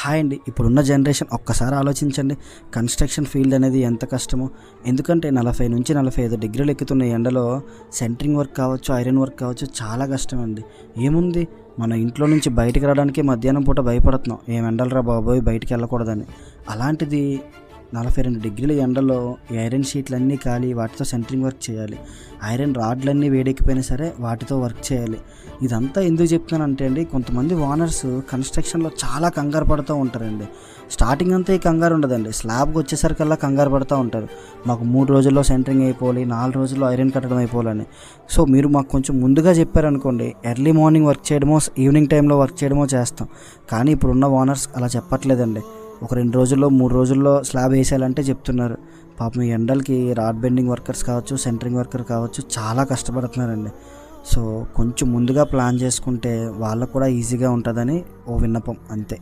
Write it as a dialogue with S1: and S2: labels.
S1: Hi అండి. ఇప్పుడున్న generation ఒక్కసారి ఆలోచించండి. కన్స్ట్రక్షన్ ఫీల్డ్ అనేది ఎంత కష్టమో. ఎందుకంటే 40-45 డిగ్రీలు ఎక్కుతున్న ఎండలో సెంటరింగ్ వర్క్ కావచ్చు, ఐరన్ వర్క్ కావచ్చు, చాలా కష్టం అండి. ఏముంది, మన ఇంట్లో నుంచి బయటికి రావడానికి మధ్యాహ్నం పూట భయపడుతున్నాం. ఏం ఎండలరా బాబోయ్, బయటికి వెళ్ళకూడదని. అలాంటిది 42 డిగ్రీల ఎండలో ఈ ఐరన్ షీట్లన్నీ కాలి వాటితో సెంటరింగ్ వర్క్ చేయాలి. ఐరన్ రాడ్లన్నీ వేడెక్కిపోయినా సరే వాటితో వర్క్ చేయాలి. ఇదంతా ఎందుకు చెప్తున్నానంటే అండి, కొంతమంది ఓనర్స్ కన్స్ట్రక్షన్లో చాలా కంగారు పడుతూ ఉంటారండి. స్టార్టింగ్ అంతా ఈ కంగారు ఉండదండి, స్లాబ్కి వచ్చేసరికల్లా కంగారు పడుతూ ఉంటారు. మాకు 3 రోజుల్లో సెంటరింగ్ అయిపోవాలి, 4 రోజుల్లో ఐరన్ కట్టడం అయిపోవాలని. సో మీరు మాకు కొంచెం ముందుగా చెప్పారనుకోండి, ఎర్లీ మార్నింగ్ వర్క్ చేయడమో ఈవినింగ్ టైంలో వర్క్ చేయడమో చేస్తాం. కానీ ఇప్పుడున్న ఓనర్స్ అలా చెప్పట్లేదండి. ఒక 2 రోజుల్లో 3 రోజుల్లో స్లాబ్ వేసేయాలంటే చెప్తున్నారు. పాపం ఈ ఎండలకి రాడ్ బెండింగ్ వర్కర్స్ కావచ్చు, సెంటరింగ్ వర్కర్ కావచ్చు, చాలా కష్టపడుతున్నారండి. సో కొంచెం ముందుగా ప్లాన్ చేసుకుంటే వాళ్ళకు కూడా ఈజీగా ఉంటుందని ఓ విన్నపం అంతే.